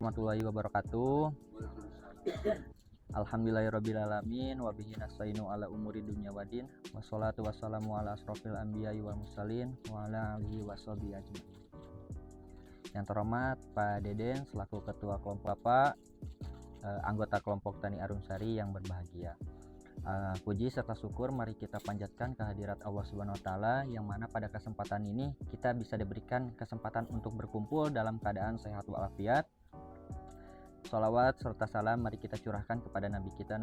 warahmatullahi wabarakatuh. Alhamdulillahirrabbilalamin. Wabihi nasta'inu ala umuri dunya wadin. Wassalatu wassalamu ala asrofil anbiya'i wal mursalin wa ala alihi washabihi ajmain. Yang terhormat Pak Deden selaku Ketua Kelompok Bapak, anggota kelompok Tani Arumsari yang berbahagia. Puji serta syukur mari kita panjatkan kehadirat Allah Subhanahu wa taala, yang mana pada kesempatan ini kita bisa diberikan kesempatan untuk berkumpul dalam keadaan sehat walafiat. Sholawat serta salam mari kita curahkan kepada Nabi kita,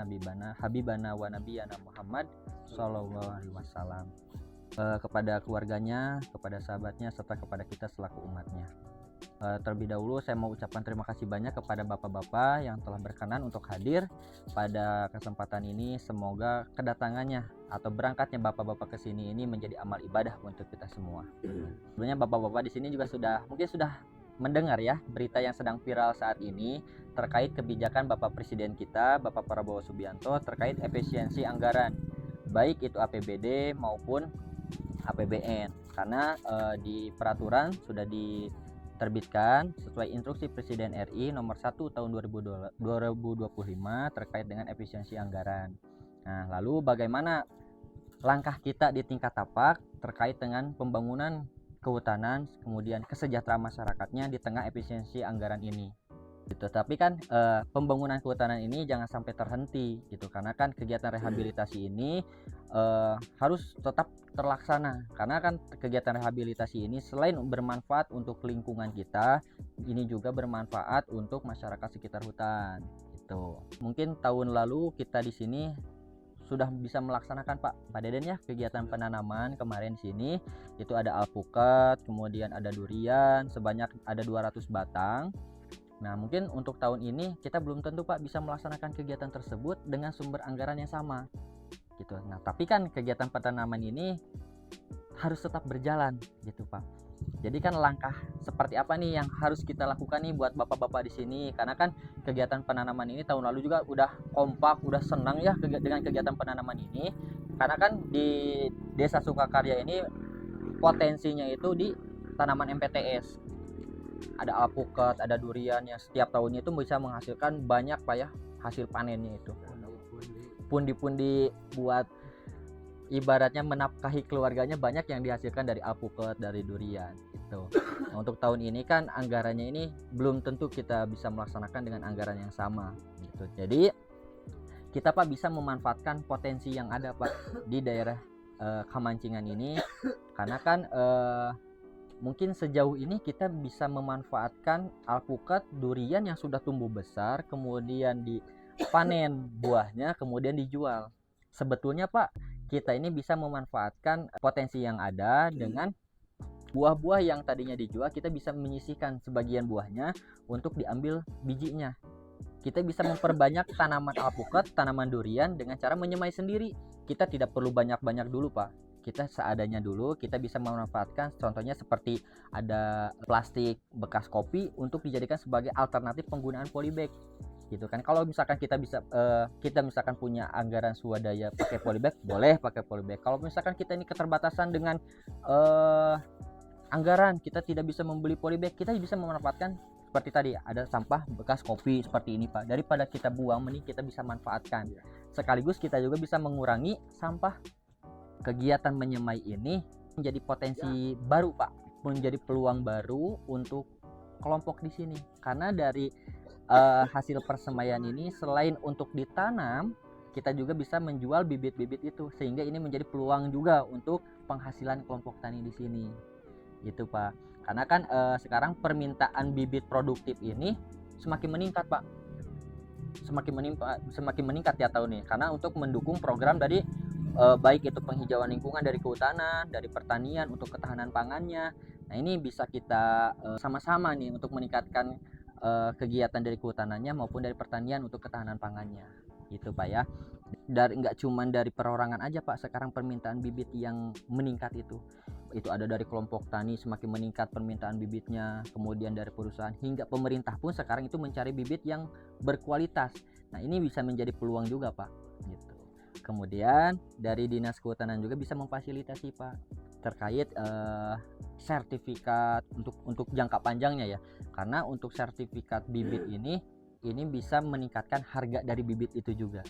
Habibana wa Nabiyana Muhammad Sallallahu Alaihi Wasallam, kepada keluarganya, kepada sahabatnya, serta kepada kita selaku umatnya. Terlebih dahulu saya mau ucapkan terima kasih banyak kepada bapak-bapak yang telah berkenan untuk hadir pada kesempatan ini. Semoga kedatangannya atau berangkatnya bapak-bapak ke sini ini menjadi amal ibadah untuk kita semua. Sebenarnya bapak-bapak di sini juga sudah mendengar ya berita yang sedang viral saat ini terkait kebijakan Bapak Presiden kita, Bapak Prabowo Subianto, terkait efisiensi anggaran, baik itu APBD maupun APBN. Karena di peraturan sudah diterbitkan sesuai instruksi Presiden RI nomor 1 tahun 2025 terkait dengan efisiensi anggaran. Nah, lalu bagaimana langkah kita di tingkat tapak terkait dengan pembangunan kehutanan, kemudian kesejahteraan masyarakatnya di tengah efisiensi anggaran ini gitu. Tapi kan pembangunan kehutanan ini jangan sampai terhenti gitu, karena kan kegiatan rehabilitasi ini harus tetap terlaksana, karena kan kegiatan rehabilitasi ini selain bermanfaat untuk lingkungan kita, ini juga bermanfaat untuk masyarakat sekitar hutan gitu. Mungkin tahun lalu kita di sini sudah bisa melaksanakan Pak Deden ya kegiatan penanaman kemarin di sini. Itu ada alpukat, kemudian ada durian sebanyak ada 200 batang. Nah, mungkin untuk tahun ini kita belum tentu Pak bisa melaksanakan kegiatan tersebut dengan sumber anggaran yang sama gitu. Nah, tapi kan kegiatan penanaman ini harus tetap berjalan gitu Pak. Jadi kan langkah seperti apa nih yang harus kita lakukan nih buat bapak-bapak di sini? Karena kan kegiatan penanaman ini tahun lalu juga udah kompak, udah senang ya dengan kegiatan penanaman ini. Karena kan di Desa Sukakarya ini potensinya itu di tanaman MPTS. Ada alpukat, ada durian yang setiap tahunnya itu bisa menghasilkan banyak Pak ya hasil panennya itu. Pundi-pundi buat ibaratnya menafkahi keluarganya banyak yang dihasilkan dari alpukat, dari durian gitu. Nah, untuk tahun ini kan anggarannya ini belum tentu kita bisa melaksanakan dengan anggaran yang sama gitu. Jadi kita Pak bisa memanfaatkan potensi yang ada Pak di daerah Kamancingan ini, karena kan mungkin sejauh ini kita bisa memanfaatkan alpukat, durian yang sudah tumbuh besar, kemudian dipanen buahnya, kemudian dijual. Sebetulnya Pak, kita ini bisa memanfaatkan potensi yang ada dengan buah-buah yang tadinya dijual, kita bisa menyisihkan sebagian buahnya untuk diambil bijinya. Kita bisa memperbanyak tanaman alpukat, tanaman durian dengan cara menyemai sendiri. Kita tidak perlu banyak-banyak dulu Pak. Kita seadanya dulu, kita bisa memanfaatkan contohnya seperti ada plastik bekas kopi untuk dijadikan sebagai alternatif penggunaan polybag gitu kan. Kalau misalkan kita misalkan punya anggaran swadaya pakai polybag, boleh pakai polybag. Kalau misalkan kita ini keterbatasan dengan anggaran, kita tidak bisa membeli polybag, kita bisa memanfaatkan seperti tadi ada sampah bekas kopi seperti ini Pak. Daripada kita buang, mending kita bisa manfaatkan. Sekaligus kita juga bisa mengurangi sampah. Kegiatan menyemai ini menjadi potensi baru Pak, menjadi peluang baru untuk kelompok di sini. Karena dari hasil persemaian ini selain untuk ditanam, kita juga bisa menjual bibit-bibit itu, sehingga ini menjadi peluang juga untuk penghasilan kelompok tani di sini gitu Pak. Karena kan sekarang permintaan bibit produktif ini semakin meningkat Pak, semakin meningkat ya tahun ini, karena untuk mendukung program dari baik itu penghijauan lingkungan dari kehutanan, dari pertanian untuk ketahanan pangannya. Nah, ini bisa kita sama-sama nih untuk meningkatkan kegiatan dari kehutanannya maupun dari pertanian untuk ketahanan pangannya gitu Pak ya. Dari nggak cuman dari perorangan aja Pak, sekarang permintaan bibit yang meningkat itu ada dari kelompok tani semakin meningkat permintaan bibitnya, kemudian dari perusahaan hingga pemerintah pun sekarang itu mencari bibit yang berkualitas. Nah, ini bisa menjadi peluang juga Pak gitu. Kemudian dari Dinas Kehutanan juga bisa memfasilitasi Pak terkait sertifikat untuk jangka panjangnya ya. Karena untuk sertifikat bibit ini bisa meningkatkan harga dari bibit itu juga.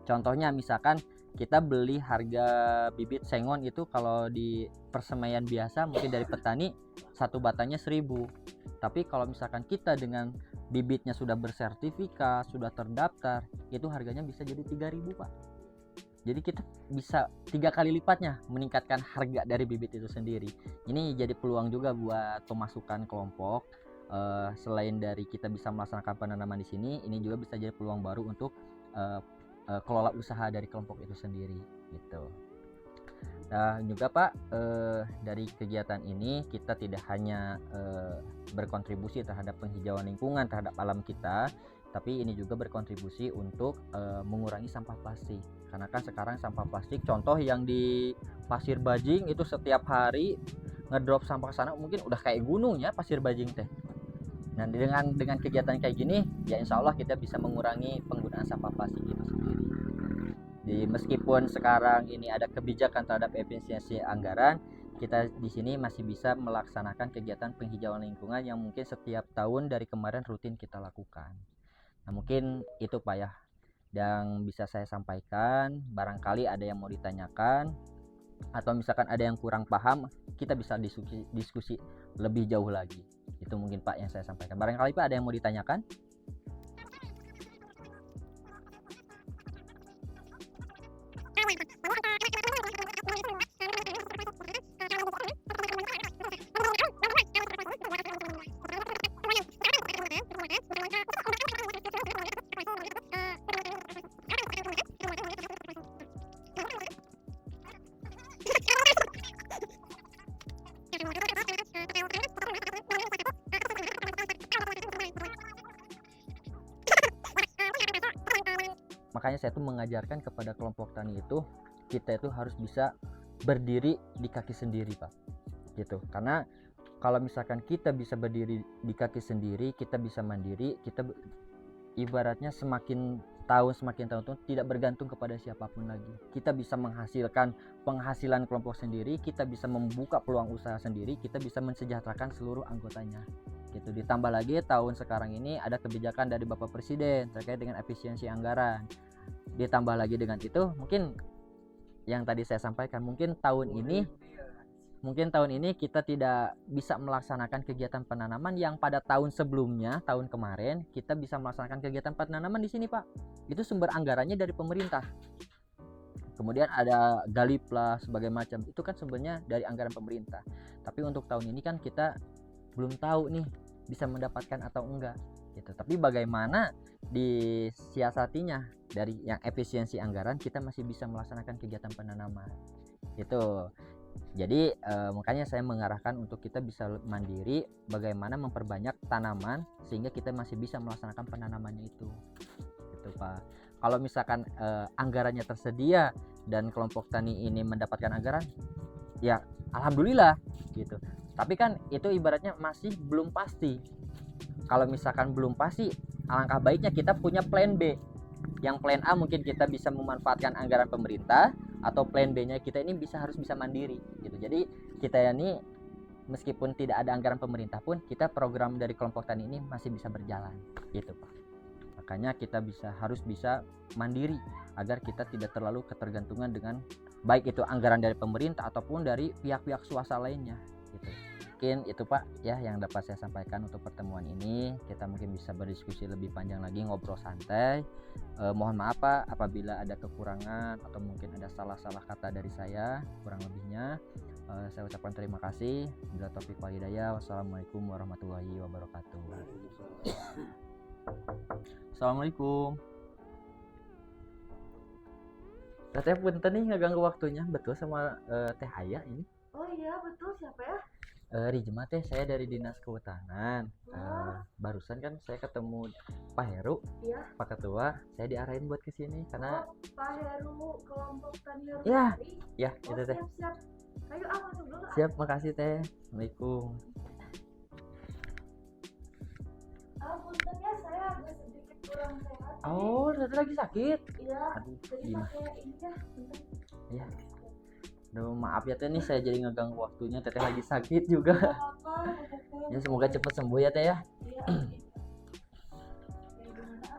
Contohnya misalkan kita beli harga bibit sengon itu kalau di persemaian biasa mungkin dari petani satu batangnya 1.000. Tapi kalau misalkan kita dengan bibitnya sudah bersertifikat, sudah terdaftar, itu harganya bisa jadi 3.000 Pak. Jadi kita bisa 3 kali lipatnya meningkatkan harga dari bibit itu sendiri. Ini jadi peluang juga buat pemasukan kelompok. Selain dari kita bisa melaksanakan penanaman di sini, ini juga bisa jadi peluang baru untuk kelola usaha dari kelompok itu sendiri gitu. Nah juga Pak, dari kegiatan ini kita tidak hanya berkontribusi terhadap penghijauan lingkungan terhadap alam kita, tapi ini juga berkontribusi untuk mengurangi sampah plastik. Karena kan sekarang sampah plastik, contoh yang di Pasir Bajing itu setiap hari ngedrop sampah ke sana mungkin udah kayak gunung ya Pasir Bajing teh. Nah dengan kegiatan kayak gini ya insya Allah kita bisa mengurangi penggunaan sampah plastik itu sendiri. Meskipun sekarang ini ada kebijakan terhadap efisiensi anggaran, kita di sini masih bisa melaksanakan kegiatan penghijauan lingkungan yang mungkin setiap tahun dari kemarin rutin kita lakukan. Nah mungkin itu Pak ya yang bisa saya sampaikan. Barangkali ada yang mau ditanyakan atau misalkan ada yang kurang paham, kita bisa diskusi lebih jauh lagi. Itu mungkin Pak yang saya sampaikan. Barangkali Pak ada yang mau ditanyakan? Makanya saya tuh mengajarkan kepada kelompok tani itu, kita itu harus bisa berdiri di kaki sendiri Pak gitu. Karena kalau misalkan kita bisa berdiri di kaki sendiri, kita bisa mandiri, kita ibaratnya semakin tahun tuh tidak bergantung kepada siapapun lagi. Kita bisa menghasilkan penghasilan kelompok sendiri, kita bisa membuka peluang usaha sendiri, kita bisa mensejahterakan seluruh anggotanya gitu. Ditambah lagi tahun sekarang ini ada kebijakan dari Bapak Presiden terkait dengan efisiensi anggaran. Ditambah lagi dengan itu, mungkin yang tadi saya sampaikan, mungkin tahun ini kita tidak bisa melaksanakan kegiatan penanaman yang pada tahun sebelumnya, tahun kemarin kita bisa melaksanakan kegiatan penanaman di sini Pak. Itu sumber anggarannya dari pemerintah. Kemudian ada Galipla sebagai macam, itu kan sumbernya dari anggaran pemerintah. Tapi untuk tahun ini kan kita belum tahu nih bisa mendapatkan atau enggak gitu. Tapi bagaimana disiasatinya dari yang efisiensi anggaran, kita masih bisa melaksanakan kegiatan penanaman itu. Jadi makanya saya mengarahkan untuk kita bisa mandiri, bagaimana memperbanyak tanaman sehingga kita masih bisa melaksanakan penanamannya itu gitu Pak. Kalau misalkan anggarannya tersedia dan kelompok tani ini mendapatkan anggaran, ya alhamdulillah gitu. Tapi kan itu ibaratnya masih belum pasti. Kalau misalkan belum pasti, alangkah baiknya kita punya plan B. Yang plan A mungkin kita bisa memanfaatkan anggaran pemerintah, atau plan B-nya kita ini harus bisa mandiri gitu. Jadi kita ini meskipun tidak ada anggaran pemerintah pun, kita program dari kelompok tani ini masih bisa berjalan gitu Pak. Makanya kita harus bisa mandiri agar kita tidak terlalu ketergantungan dengan baik itu anggaran dari pemerintah ataupun dari pihak-pihak swasta lainnya gitu. Mungkin itu Pak ya yang dapat saya sampaikan untuk pertemuan ini. Kita mungkin bisa berdiskusi lebih panjang lagi, ngobrol santai. Mohon maaf Pak apabila ada kekurangan atau mungkin ada salah-salah kata dari saya, kurang lebihnya saya ucapkan terima kasih. Bila taufik wal hidayah. Wassalamualaikum warahmatullahi wabarakatuh. Assalamualaikum. Teh punten nih ngeganggu waktunya, betul sama Teh Aya ini? Oh iya betul, siapa ya? Rijma Teh, saya dari Dinas Kehutanan. Barusan kan saya ketemu Pak Heru, Iya. Pak Ketua, saya diarahin buat kesini karena Pak Heru, kelompok tani Heru. Ya. Tari. ya itu Teh. Siap. Ayo masuk dulu. Siap, makasih Teh. Assalamualaikum. Punten ya, saya agak sedikit kurang sehat. Oh, tadi lagi sakit. Iya. Aduh, Jadi gimana? pakai ini ya, punten. Iya. Aduh, maaf ya teh nih saya jadi ngeganggu waktunya, teteh lagi sakit juga. Nggak apa-apa. Ya semoga cepet sembuh ya teh ya. Iya, amin. Ya gimana?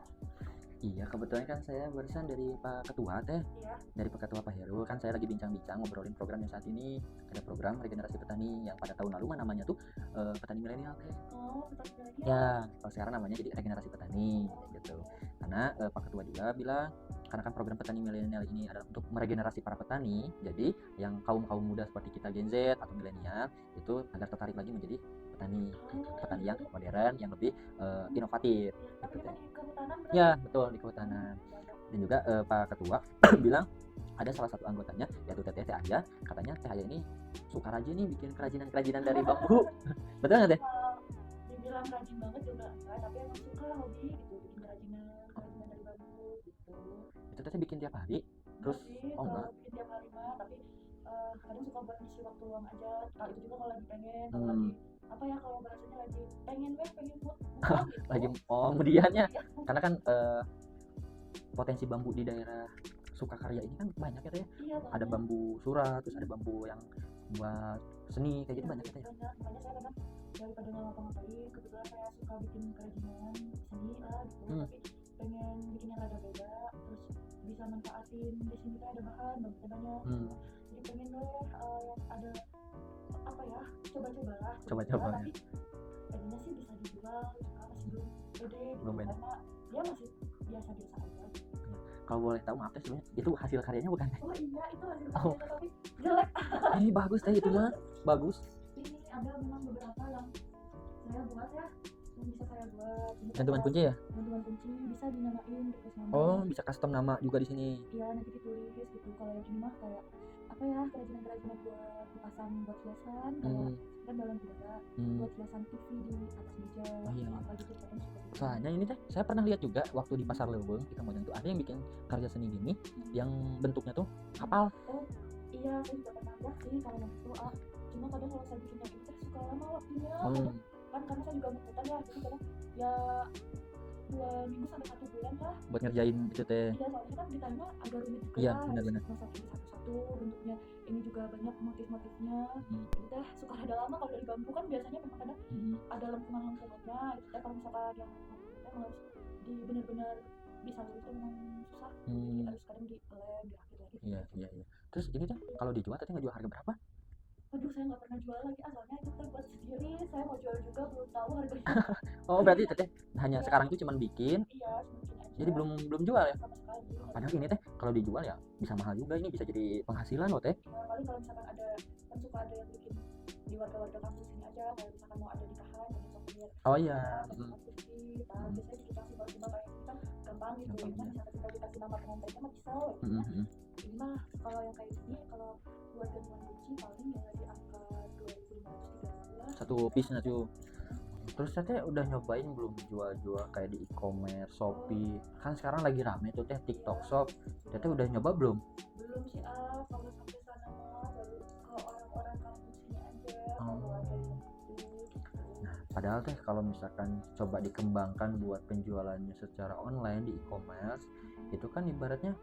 Iya, kebetulan kan saya barusan dari Pak Ketua teh, Iya. dari Pak Ketua Pak Heru kan saya lagi bincang-bincang ngobrolin program yang saat ini. Ada program regenerasi petani yang pada tahun lalu mah namanya tuh petani milenial teh. Oh, tetap milenial. Ya, kalau sekarang namanya jadi regenerasi petani gitu. Karena Pak Ketua juga bilang karena kan program petani milenial ini adalah untuk meregenerasi para petani, jadi yang kaum muda seperti kita Gen Z atau milenial itu agar tertarik lagi menjadi petani, petani yang modern, yang lebih inovatif. Tapi Gitu, kita teh. di kehutanan berarti. Ya, betul di kehutanan. Dan juga Pak Ketua bilang ada salah satu anggotanya yaitu Teteh Teh Aya, katanya Teh Aya ini suka rajin nih bikin kerajinan dari bambu. Betul nggak Teh? Dibilang rajin banget juga enggak, tapi emang suka hobi gitu, bikin kerajinan dari bambu gitu. Itu Teteh bikin tiap hari. Terus Sih, oh enggak. kalau bikin tiap hari mah, tapi kadang suka buat ngisi waktu luang aja. Kalau itu juga kalau lagi pengen, kalau lagi apa ya, kalau bahasanya lagi pengen mood gitu. Lagi kemudiannya karena kan potensi bambu di daerah Sukakarya ini kan banyak ya Teh ya. Iya, Ada bambu surat, terus ada bambu yang buat seni kayak gitu banyak ya Teh ya. banyak. Makanya saya kadang daripada nggak ngapa-ngapain, kebetulan saya suka bikin kerajinan seni lah gitu, tapi pengen bikin yang rada beda, terus bisa manfaatin di sini kan ada bahan banyak. Jadi pengen deh yang ada apa ya, coba-coba lah. Coba-coba, Tapi pengennya sih bisa dijual, cuma masih belum pede gitu, Belum pede. karena dia masih biasa-biasa aja. Kalau boleh tahu maaf Teh sebenarnya itu hasil karyanya bukan Teh? Oh iya, itu hasil Oh. karyanya, tapi jelek. Ini bagus Teh itu mah. Bagus. Ini ada memang beberapa yang saya buat ya, yang bisa saya buat. Ini Gantungan ada kunci ya? gantungan kunci, bisa dinamain tulis nama. Oh, bisa custom nama juga di sini. Iya, nanti ditulis gitu. Kalau yang ini mah kayak apa ya, kerajinan buat dipasang buat hiasan, kayak kan dalam juga buat hiasan TV di atas meja. Oh, iya. Apa gitu kadang suka gitu. Soalnya ini Teh, saya pernah lihat juga waktu di Pasar Leuweung kita mau tuh ada yang bikin karya seni gini yang bentuknya tuh kapal. Oh iya, saya juga pernah lihat sih kalau yang itu. Cuma kadang kalau saya bikin yang itu suka lama waktunya. Kan karena saya juga ngikutan ya, jadi kadang ya 2 minggu sampai 1 bulan lah. Buat ngerjain itu Teh. Iya, soalnya kan ditanya agak rumit juga. Iya, benar-benar. Masakin satu-satu bentuknya, ini juga banyak motif-motifnya. Kita suka ada lama. Kalau dari bambu kan biasanya memang kadang ada lengkungan-lengkungannya. Itu kalau misalkan yang kita harus di benar-benar bisa itu memang susah. Jadi harus kadang di lem, dirakit lagi. Iya. Terus ini Teh kalau dijual Teteh ngejual harga berapa? Aduh, saya nggak pernah jual lagi, soalnya itu teh buat sendiri. Saya mau jual juga belum tahu harganya. Oh, berarti Teteh hanya sekarang itu cuma bikin, Iya, mungkin aja. jadi belum jual ya? Sama sekali. Padahal ini Teh kalau dijual ya bisa mahal juga, ini bisa jadi penghasilan loh Teh. Paling kalau misalkan ada, kan suka ada yang bikin di warga-warga kampus sini aja, kalau misalkan mau ada nikahan jadi souvenir. Oh iya. Biasanya kita kasih baru kayak ini kan gampang gitu. Kan misalkan kita dikasih nama pengantinnya mah bisa loh. Ini mah kalau yang kayak gini, kalau buat gantungan kunci paling ya di angka 2.500-3.000 Satu piece tuh. Terus Teteh udah nyobain belum jual-jual kayak di e-commerce, Shopee? Kan sekarang lagi rame tuh Teh TikTok Shop. Teteh udah nyoba belum? Belum sih, kalau sampai sana mah baru ke orang-orang kampus sini aja, kalau ada yang gitu. Nah, padahal Teh kalau misalkan coba dikembangkan buat penjualannya secara online di e-commerce, itu kan ibaratnya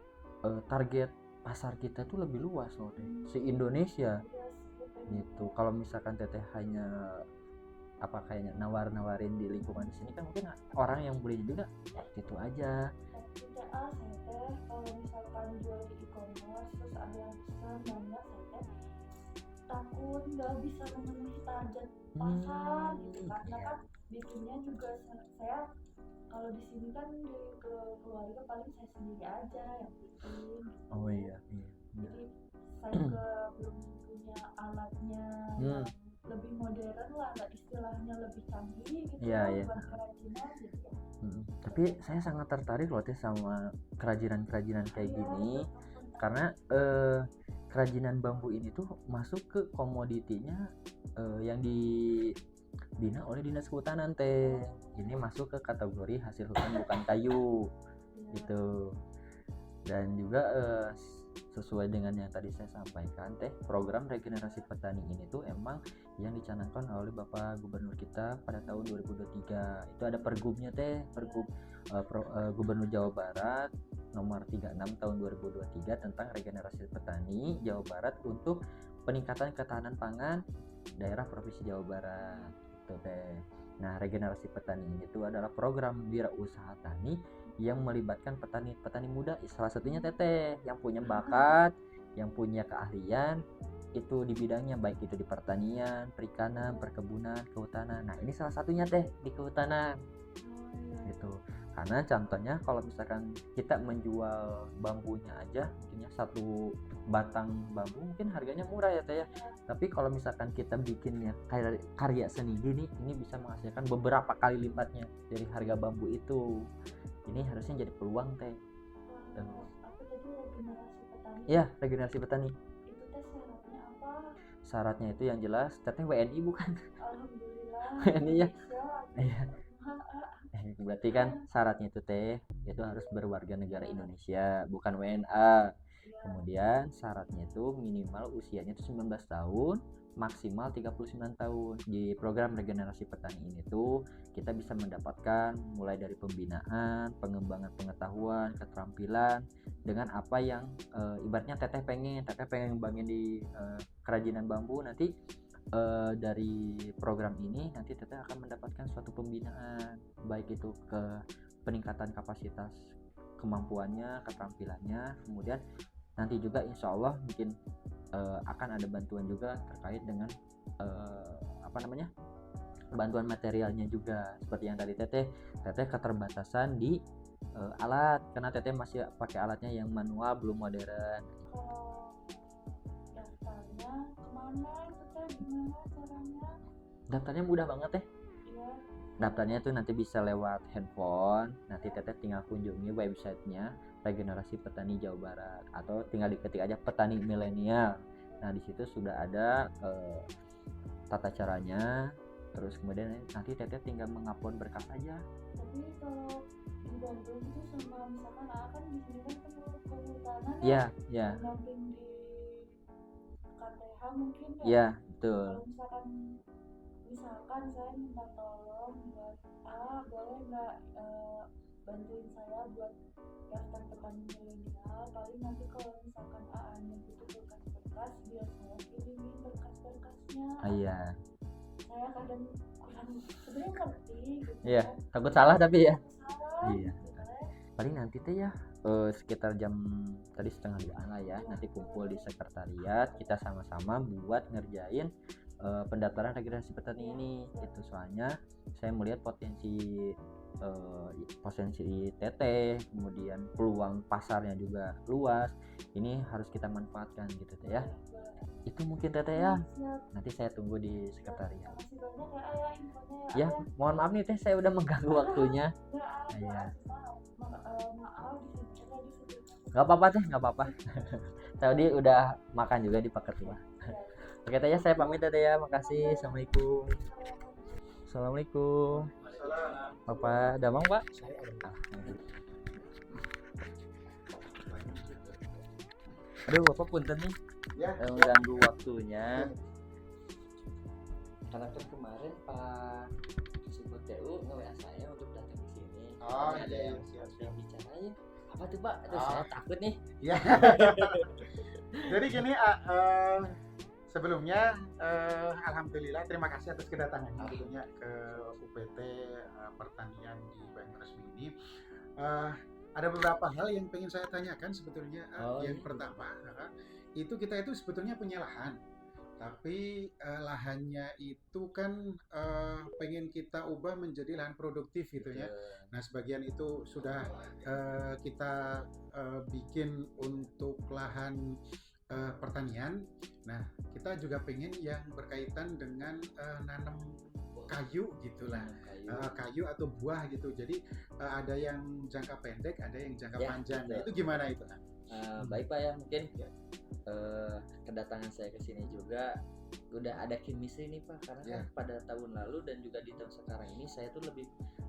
target pasar kita tuh lebih luas loh Teh, se-Indonesia gitu. Kalau misalkan Teteh hanya apa kayaknya nawar-nawarin di lingkungan di sini kan mungkin orang yang belinya juga gitu aja. Tidak saya teh kalau misalkan jual di e-commerce terus ada yang pesan banyak, saya teh takut nggak bisa memenuhi target pasar gitu, karena kan bikinnya juga saya kalau di sini kan di keluarga paling saya sendiri aja yang bikin. Oh iya. Jadi saya juga belum punya alatnya yang lebih modern lah, nggak istilahnya lebih canggih gitu. Iya. Buat kerajinan gitu ya. Tapi saya sangat tertarik loh Teh sama kerajinan kayak gini, karena kerajinan bambu ini tuh masuk ke komoditinya yang dibina oleh Dinas Kehutanan Teh. Ini masuk ke kategori hasil hutan bukan kayu gitu. Dan juga sesuai dengan yang tadi saya sampaikan teh, program regenerasi petani ini tuh emang yang dicanangkan oleh Bapak Gubernur kita pada tahun 2023. Itu ada pergubnya teh, pergub Gubernur Jawa Barat nomor 36 tahun 2023 tentang regenerasi petani Jawa Barat untuk peningkatan ketahanan pangan daerah Provinsi Jawa Barat. Itu teh. Nah, regenerasi petani ini tuh adalah program wirausaha tani yang melibatkan petani muda, salah satunya teteh yang punya bakat, yang punya keahlian itu di bidangnya, baik itu di pertanian, perikanan, perkebunan, kehutanan. Nah, ini salah satunya teh di kehutanan gitu. Karena contohnya kalau misalkan kita menjual bambunya aja mungkinnya satu batang bambu mungkin harganya murah ya teh ya, tapi kalau misalkan kita bikinnya karya seni gini, ini bisa menghasilkan beberapa kali lipatnya dari harga bambu itu. Ini harusnya jadi peluang teh. Apa tadi regenerasi petani? Iya, regenerasi petani. Itu teh syaratnya apa? Syaratnya itu yang jelas teteh WNI bukan? Alhamdulillah. WNI ya. Iya. Indonesia. Berarti kan syaratnya itu teh itu harus berwarga negara Indonesia, bukan WNA. Kemudian syaratnya itu minimal usianya itu 19 tahun, maksimal 39 tahun. Di program regenerasi petani ini tuh kita bisa mendapatkan mulai dari pembinaan, pengembangan pengetahuan, keterampilan dengan apa yang ibaratnya teteh pengen ngembangin di kerajinan bambu. Nanti dari program ini nanti teteh akan mendapatkan suatu pembinaan, baik itu ke peningkatan kapasitas kemampuannya, keterampilannya. Kemudian nanti juga insya Allah mungkin akan ada bantuan juga terkait dengan bantuan materialnya juga, seperti yang tadi teteh keterbatasan di alat, karena teteh masih pakai alatnya yang manual, belum modern. Daftarnya kemana itu teh, gimana caranya? Daftarnya mudah banget teh. Iya. Daftarnya tuh nanti bisa lewat handphone, nanti teteh tinggal kunjungi websitenya Regenerasi Petani Jawa Barat, atau tinggal diketik aja petani milenial. Nah, di situ sudah ada tata caranya, terus kemudian nanti teteh tinggal mengupload berkas aja. Tapi kalau di Bandung itu sama misalkan akan di sini kan kehutanan Iya, iya. Pendamping di KTH mungkin ya. Iya, betul. Kalau misalkan saya minta tolong buat boleh nggak bantuin saya buat daftar petani milenial, paling nanti kalau misalkan AA-nya butuh berkas-berkas biar saya kirimin berkas-berkasnya. Iya. Saya kadang kurang sebenarnya ngerti gitu. Iya, takut salah tapi ya. Salah. Iya. Paling nanti tuh ya sekitar jam tadi 1:30 lah ya, nanti kumpul di sekretariat, kita sama-sama buat ngerjain pendaftaran regenerasi petani ini gitu. Soalnya saya melihat potensi teteh, kemudian peluang pasarnya juga luas, ini harus kita manfaatkan gitu teh ya. Itu mungkin teteh ya. Nanti saya tunggu di sekretariat. Makasih banyak ya ayah infonya Ya, mohon maaf nih teh, saya udah mengganggu waktunya. Iya. Maaf Nggak apa-apa teh, nggak apa-apa. Tadi udah makan juga di paket tua. Oke teh ya, saya pamit teh ya, makasih. Assalamualaikum. Assalamualaikum. Bapak Damang Pak? Aduh Bapak punten nih, mengganggu waktunya. Karena kan kemarin Pak Subut TU nge-WA saya untuk datang ke sini. Oh ada iya, yang siap. bicaranya. Apa tuh Pak? Aduh saya takut nih. Ya. Jadi gini, sebelumnya alhamdulillah terima kasih atas kedatangannya tentunya ke UPT Pertanian di Banjarmasin ini. Ada beberapa hal yang pengen saya tanyakan sebetulnya. Yang pertama, itu kita itu sebetulnya punya lahan, tapi lahannya itu kan pengen kita ubah menjadi lahan produktif gitu ya. Nah, sebagian itu sudah kita bikin untuk lahan pertanian. Nah, kita juga pengen yang berkaitan dengan nanam kayu gitulah, kayu atau buah gitu. Jadi ada yang jangka pendek, ada yang jangka panjang. Nah, itu gimana itu? Baik Pak ya, mungkin kedatangan saya ke sini juga udah ada chemistry nih Pak, karena kan pada tahun lalu dan juga di tahun sekarang ini saya tuh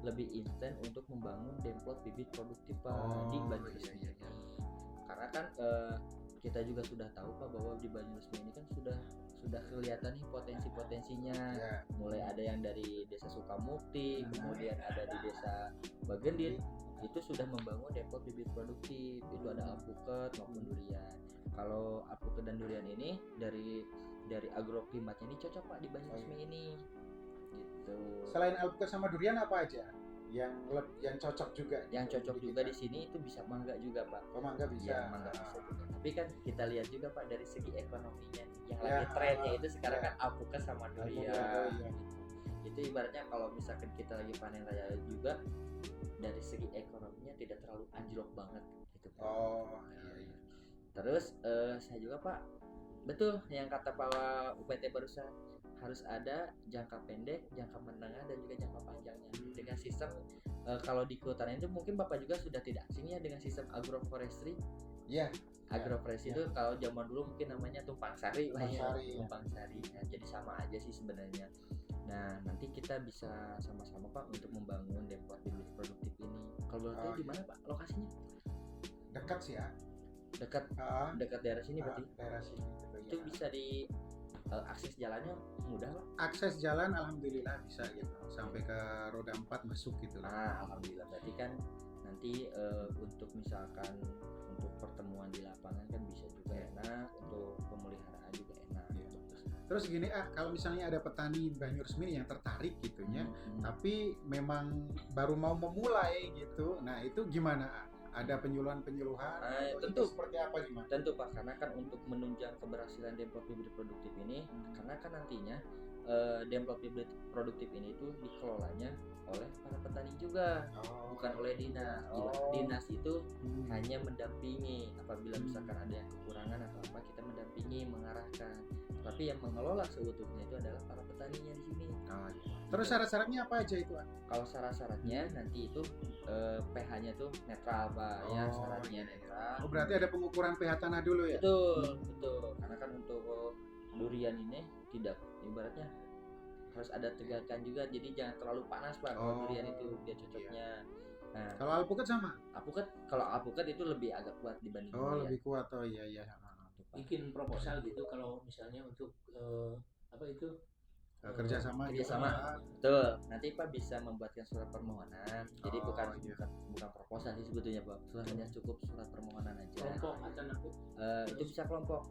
lebih intens untuk membangun demplot bibit produktif Pak di Banjarmasin. Karena kan kita juga sudah tahu Pak bahwa di Banyuresmi ini kan sudah kelihatan nih potensi-potensinya. Ya. Mulai ada yang dari Desa Sukamukti, kemudian ada di Desa Bagendit, itu sudah membangun depot bibit produktif. Itu ada alpukat maupun durian. Kalau alpukat dan durian ini dari agroklimatnya ini cocok Pak di Banyuresmi ini. Gitu. Selain alpukat sama durian apa aja yang cocok juga? Yang cocok juga di sini itu bisa mangga juga Pak. Oh, mangga bisa. Iya, mangga bisa juga. Tapi kan kita lihat juga Pak dari segi ekonominya yang Ya, lagi trennya itu sekarang ya. kan alpukat sama durian. Oh, iya. Itu ibaratnya kalau misalkan kita lagi panen raya juga dari segi ekonominya tidak terlalu anjlok banget gitu Pak. Oh, iya. Terus saya juga Pak, betul yang kata Pak UPT barusan, harus ada jangka pendek, jangka menengah dan juga jangka panjangnya. Dengan sistem kalau di kehutanan itu mungkin Bapak juga sudah tidak asing ya dengan sistem agroforestry. Iya. Agroforestry itu kalau zaman dulu mungkin namanya tumpang sari lah ya. Tumpang sari, ya. Tumpang sari. Nah, jadi sama aja sih sebenarnya. Nah, nanti kita bisa sama-sama Pak untuk membangun depot bibit produktif ini. Kalau boleh tahu di mana Pak lokasinya? Dekat sih ya. Dekat daerah sini berarti. Daerah sini gitu, Itu ya. bisa di akses jalannya mudah Pak. Akses jalan alhamdulillah bisa gitu. Sampai ke roda 4 masuk gitu lah. Nah, alhamdulillah berarti kan nanti untuk misalkan untuk pertemuan di lapangan kan bisa juga enak, untuk pemeliharaan juga enak. Iya. Terus gini kalau misalnya ada petani Banyuresmi yang tertarik gitunya, tapi memang baru mau memulai gitu. Nah, itu gimana? Ada penyuluhan-penyuluhan Nah, atau tentu. itu seperti apa gimana? Tentu Pak, karena kan untuk menunjang keberhasilan depot bibit produktif ini, karena kan nantinya depot bibit produktif ini itu dikelolanya oleh para petani juga, bukan oleh dinas. Dinas itu hanya mendampingi apabila misalkan ada yang kekurangan atau apa, kita mendampingi, mengarahkan. Tapi yang mengelola seutuhnya itu adalah para petaninya di sini. Terus syarat-syaratnya apa aja itu? Kalau syarat-syaratnya nanti itu pH-nya tuh netral Pak, ya syaratnya netral. Oh, berarti ada pengukuran pH tanah dulu ya? Betul. Karena kan untuk durian ini tidak, ibaratnya harus ada tegakan juga, jadi jangan terlalu panas Pak kalau durian itu dia cocoknya. Nah, Kalau alpukat sama? kalau alpukat itu lebih agak kuat dibanding durian. Lebih kuat. Oh iya. Bikin proposal gitu kalau misalnya untuk apa itu Kerjasama. Betul. Nanti Pak bisa membuatkan surat permohonan. Jadi bukan iya. bukan proposal sih sebetulnya Pak. Hanya cukup surat permohonan aja. kelompok atau nanti Itu bisa kelompok.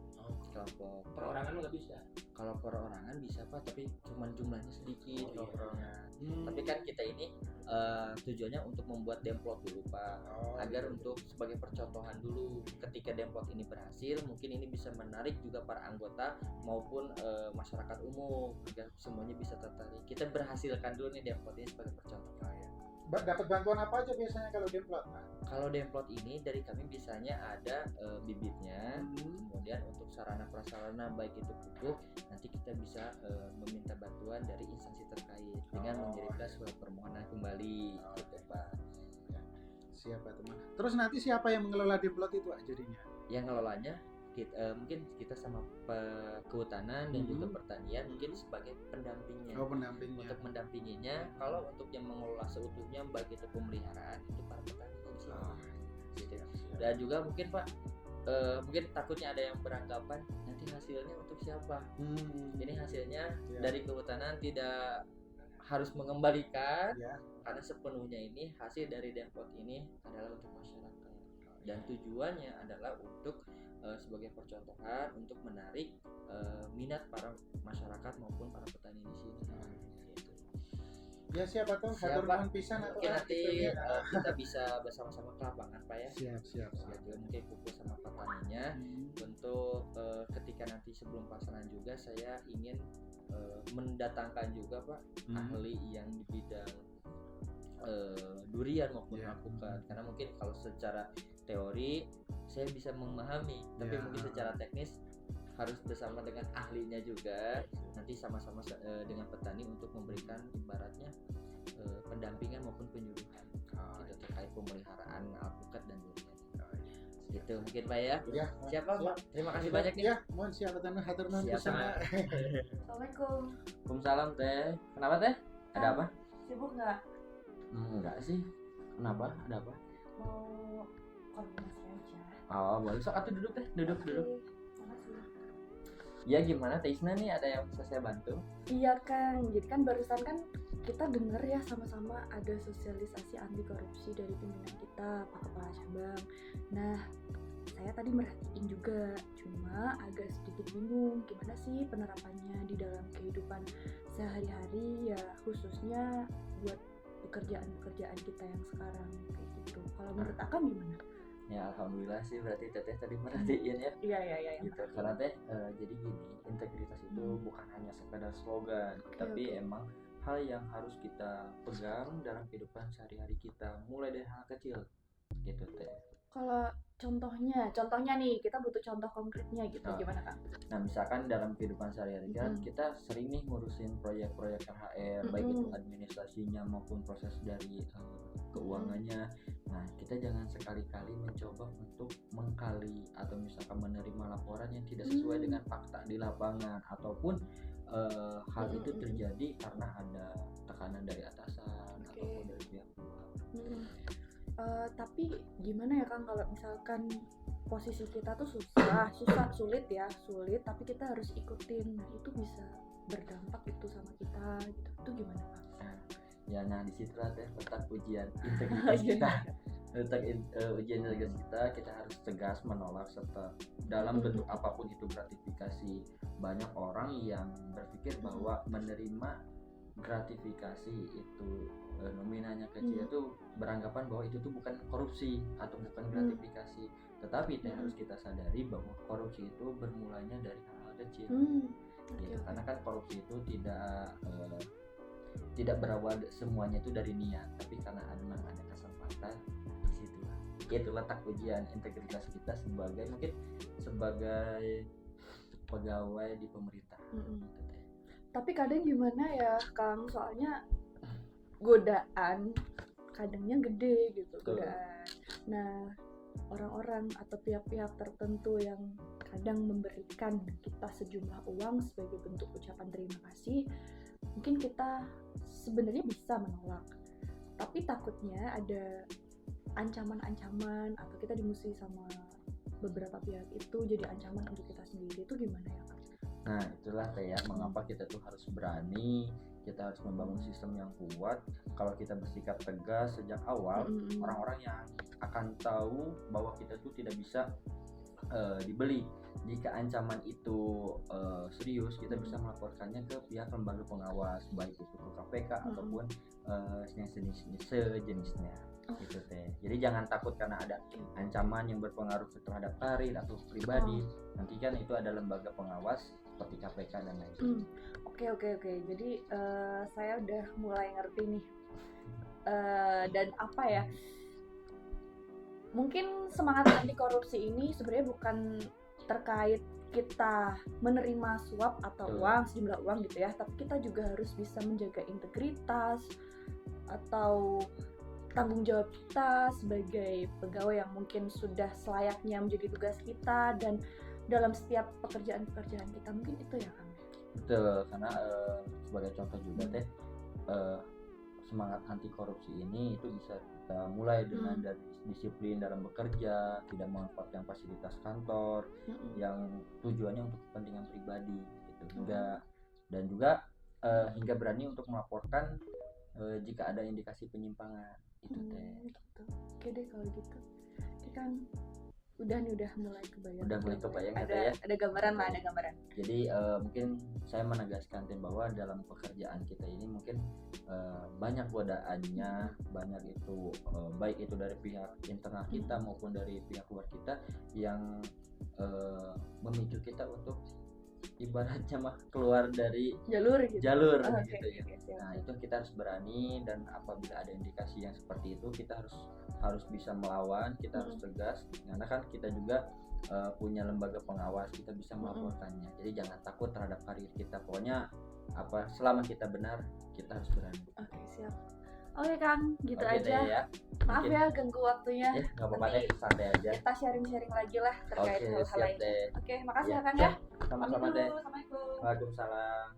perorangan nggak bisa. Kalau perorangan bisa Pak, tapi cuman jumlahnya sedikit kalau perorangan. Tapi kan kita ini tujuannya untuk membuat demplot dulu Pak, agar untuk sebagai percontohan dulu. Ketika demplot ini berhasil, mungkin ini bisa menarik juga para anggota maupun masyarakat umum agar semuanya bisa tertarik. Kita berhasilkan dulu nih demplot ini sebagai percontohan. Dapat bantuan apa aja biasanya kalau demplot? Kalau demplot ini dari kami biasanya ada bibitnya, kemudian untuk sarana prasarana baik itu pupuk, nanti kita bisa meminta bantuan dari instansi terkait dengan mengirimkan surat permohonan kembali, gitu Pak. Siapa teman? Terus nanti siapa yang mengelola demplot itu jadinya? Yang ngelolanya mungkin kita sama kehutanan dan juga pertanian mungkin sebagai pendampingnya. Pendampingnya. Untuk mendampinginya, kalau untuk yang mengelola seutuhnya baik itu pemeliharaan itu para petani di sini. Gitu. Dan juga mungkin Pak, mungkin takutnya ada yang beranggapan nanti hasilnya untuk siapa. Ini hasilnya dari kehutanan tidak harus mengembalikan, karena sepenuhnya ini hasil dari demplot ini adalah untuk masyarakat. Dan tujuannya adalah untuk sebagai percontohan untuk menarik minat para masyarakat maupun para petani di sini. Gitu. Ya siapa tuh? Hatur nuhun pisan atau mungkin nanti kita bisa bersama-sama ke lapangan Pak ya. Siap. Ya, juga mungkin kumpul sama petaninya untuk ketika nanti sebelum pelaksanaan juga saya ingin mendatangkan juga Pak ahli yang di bidang durian maupun alpukat, karena mungkin kalau secara teori saya bisa memahami, tapi mungkin secara teknis harus bersama dengan ahlinya juga, nanti sama-sama dengan petani untuk memberikan ibaratnya pendampingan maupun penyuluhan gitu, terkait pemeliharaan alpukat dan durian. Gitu mungkin Pak ya. Siapa Pak? Terima kasih banyak nih. Ya, mohon siapa tanah hatur nuhun pisan. Assalamualaikum. Waalaikumsalam Teh. Kenapa Teh? Ada apa? Sibuk nggak? Enggak sih. Kenapa? Ada apa? Mau koordinasi aja. Oh, boleh. Sok atuh duduk teh, duduk. Makasih. Ya gimana Teh Isna nih, ada yang bisa saya bantu? Iya Kang, jadi kan barusan kan kita dengar ya sama-sama ada sosialisasi anti korupsi dari pimpinan kita, Pak Kepala Cabang. Nah, saya tadi merhatiin juga, cuma agak sedikit bingung gimana sih penerapannya di dalam kehidupan sehari-hari ya, khususnya buat pekerjaan-pekerjaan kita yang sekarang kayak gitu. Kalau menurut Akang gimana? Ya alhamdulillah sih, berarti Teteh tadi merhatiin ya. Iya. Gitu. Karena jadi gini, integritas itu bukan hanya sekedar slogan, tapi oke. emang hal yang harus kita pegang dalam kehidupan sehari-hari kita, mulai dari hal kecil gitu Teh. Kalau contohnya nih, kita butuh contoh konkretnya gitu, Oh. gimana Kang? Nah misalkan dalam kehidupan sehari-hari kan kita sering nih ngurusin proyek-proyek KHR, baik itu administrasinya maupun proses dari keuangannya. Nah kita jangan sekali-kali mencoba untuk mengkali atau misalkan menerima laporan yang tidak sesuai dengan fakta di lapangan, ataupun hal itu terjadi karena ada tekanan dari atasan ataupun dari pihak luar. Tapi gimana ya Kang, kalau misalkan posisi kita tuh sulit, tapi kita harus ikutin. Nah itu bisa berdampak itu sama kita gitu. Itu gimana Kang? Nah disitulah letak ujian integritas kita. Ujian integritas kita harus tegas menolak serta dalam bentuk apapun itu gratifikasi. Banyak orang yang berpikir bahwa menerima gratifikasi itu nominalnya kecil itu beranggapan bahwa itu tuh bukan korupsi atau bukan gratifikasi, tetapi harus kita sadari bahwa korupsi itu bermulanya dari hal-hal kecil gitu. Karena kan korupsi itu tidak berawal semuanya itu dari niat, tapi karena ada kesempatan. Di situ itu letak ujian integritas kita sebagai pegawai di pemerintah. Tapi kadang gimana ya Kang, soalnya godaan kadangnya gede gitu. Godaan. Nah, orang-orang atau pihak-pihak tertentu yang kadang memberikan kita sejumlah uang sebagai bentuk ucapan terima kasih, mungkin kita sebenarnya bisa menolak, tapi takutnya ada ancaman-ancaman atau kita dimusuhi sama beberapa pihak, itu jadi ancaman untuk kita sendiri. Itu gimana ya Kang? Nah itulah ya mengapa kita tuh harus berani, kita harus membangun sistem yang kuat. Kalau kita bersikap tegas sejak awal, orang-orang yang akan tahu bahwa kita tuh tidak bisa dibeli. Jika ancaman itu serius, kita bisa melaporkannya ke pihak lembaga pengawas, baik itu ke KPK ataupun yang sejenisnya gitu Teh. Jadi jangan takut karena ada ancaman yang berpengaruh terhadap karir atau pribadi. Nanti kan itu ada lembaga pengawas seperti KPK dan lain-lain. Oke. Jadi saya udah mulai ngerti nih. Dan apa ya? Mungkin semangat anti korupsi ini sebenarnya bukan terkait kita menerima suap atau sejumlah uang gitu ya, tapi kita juga harus bisa menjaga integritas atau tanggung jawab kita sebagai pegawai yang mungkin sudah selayaknya menjadi tugas kita dan dalam setiap pekerjaan-pekerjaan kita, mungkin itu ya Kang. Betul, karena sebagai contoh juga Teh, semangat anti korupsi ini itu bisa kita mulai dengan dari disiplin dalam bekerja, tidak memanfaatkan fasilitas kantor yang tujuannya untuk kepentingan pribadi gitu, dan juga hingga berani untuk melaporkan jika ada indikasi penyimpangan itu Teh. Gitu. Oke deh kalau gitu. Ini kan udah mulai kebayang. Ada gambaran. Jadi mungkin saya menegaskan Teh bahwa dalam pekerjaan kita ini mungkin banyak godaannya, banyak itu baik itu dari pihak internal kita maupun dari pihak luar kita yang memicu kita untuk ibaratnya mah keluar dari jalur gitu ya. Nah itu kita harus berani, dan apabila ada indikasi yang seperti itu kita harus bisa melawan, kita harus tegas, karena kan kita juga punya lembaga pengawas, kita bisa melaporkannya. Jadi jangan takut terhadap karir kita, pokoknya selama kita benar kita harus berani. Oke, siap. Oke Kang, gitu aja. Deh, ya. Maaf ya ganggu waktunya. Ya nggak apa-apa deh, santai aja. Kita sharing-sharing lagi lah terkait hal-hal lain. Oke, makasih ya Kang ya. Sama-sama deh. Assalamualaikum. Waalaikumsalam.